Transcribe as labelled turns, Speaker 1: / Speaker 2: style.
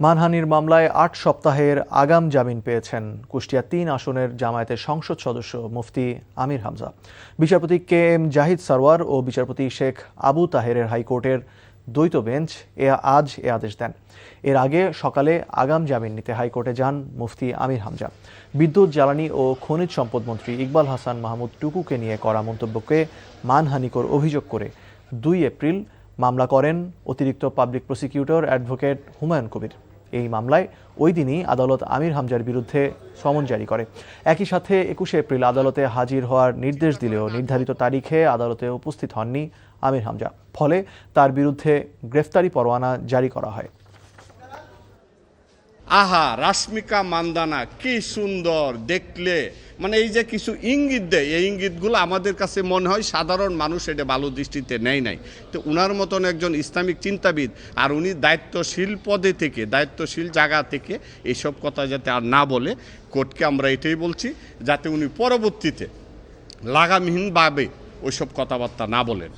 Speaker 1: মানহানির মামলায় ৮ সপ্তাহের আগাম জামিন পেয়েছেন কুষ্টিয়া ৩ আসনের জামায়াতের সংসদ সদস্য মুফতি আমির হামজা। বিচারপতি কে এম জাহিদ সারওয়ার ও বিচারপতি শেখ আবু তাহেরের হাইকোর্টের দ্বৈত বেঞ্চ আজ এ আদেশ দেন। এর আগে সকালে আগাম জামিন নিতে হাইকোর্টে যান মুফতি আমির হামজা। বিদ্যুৎ, জ্বালানি ও খনিজ সম্পদ মন্ত্রী ইকবাল হাসান মাহমুদ টুকুকে নিয়ে করা মন্তব্যকে মানহানিকর অভিযোগ করে ২ এপ্রিল মামলা করেন অতিরিক্ত public prosecutor advocate Humayun Kabir. এই মামলায় ওই দিনই আদালত আমির হামজার বিরুদ্ধে সমন জারি করে। একই সাথে ২১ এপ্রিল আদালতে হাজির হওয়ার নির্দেশ দিলেও নির্ধারিত তারিখে আদালতে উপস্থিত হননি আমির হামজা। ফলে তার বিরুদ্ধে গ্রেফতারি পরোয়ানা জারি করা হয়।
Speaker 2: আহা, রাশ্মিকা মান্দানা কি সুন্দর দেখলে, মানে এই যে কিছু ইঙ্গিত দেয়, এই ইঙ্গিতগুলো আমাদের কাছে মনে হয় সাধারণ মানুষ এটা ভালো দৃষ্টিতে নেয় নাই। তো উনার মতন একজন ইসলামিক চিন্তাবিদ, আর উনি দায়িত্বশীল পদে থেকে, দায়িত্বশীল জায়গা থেকে এইসব কথা যাতে আর না বলে, কোর্টকে আমরা এটাই বলছি যাতে উনি পরবর্তীতে লাগামহীনভাবে ওইসব কথাবার্তা না বলেন।